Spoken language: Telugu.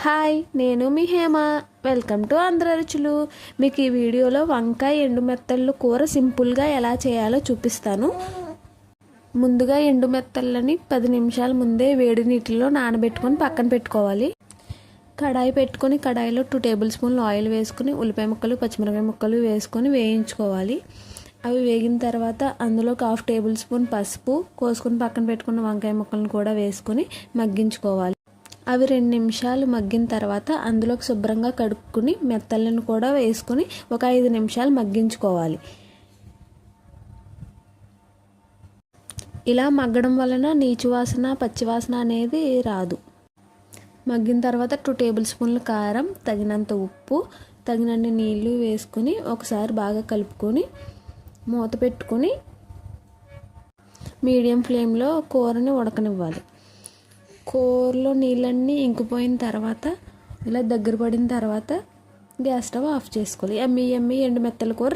హాయ్, నేను మీ హేమ. వెల్కమ్ టు ఆంధ్ర రుచులు. మీకు ఈ వీడియోలో వంకాయ ఎండు మెత్తళ్ళు కూర సింపుల్గా ఎలా చేయాలో చూపిస్తాను. ముందుగా ఎండు మెత్తళ్ళని 10 నిమిషాల ముందే వేడి నీటిలో నానబెట్టుకొని పక్కన పెట్టుకోవాలి. కడాయి పెట్టుకొని కడాయిలో 2 టేబుల్ స్పూన్లు ఆయిల్ వేసుకుని ఉల్లిపాయ ముక్కలు పచ్చిమిరపకాయ ముక్కలు వేసుకొని వేయించుకోవాలి. అవి వేగిన తర్వాత అందులోకి 1/2 టేబుల్ స్పూన్ పసుపు, కోసుకొని పక్కన పెట్టుకున్న వంకాయ ముక్కలను కూడా వేసుకొని మగ్గించుకోవాలి. అవి 2 నిమిషాలు మగ్గిన తర్వాత అందులోకి శుభ్రంగా కడుక్కుని మెత్తలను కూడా వేసుకొని ఒక 5 నిమిషాలు మగ్గించుకోవాలి. ఇలా మగ్గడం వలన నీచు వాసన పచ్చివాసన అనేది రాదు. మగ్గిన తర్వాత 2 టేబుల్ స్పూన్ల కారం, తగినంత ఉప్పు, తగినన్ని నీళ్లు వేసుకొని ఒకసారి బాగా కలుపుకొని మూత పెట్టుకొని మీడియం ఫ్లేమ్లో కూరని ఉడకనివ్వాలి. కూరలో నీళ్ళన్నీ ఇంకిపోయిన తర్వాత ఇలా దగ్గర పడిన తర్వాత గ్యాస్ స్టవ్ ఆఫ్ చేసుకోవాలి. ఎమ్మి ఎండు మెత్తల కూర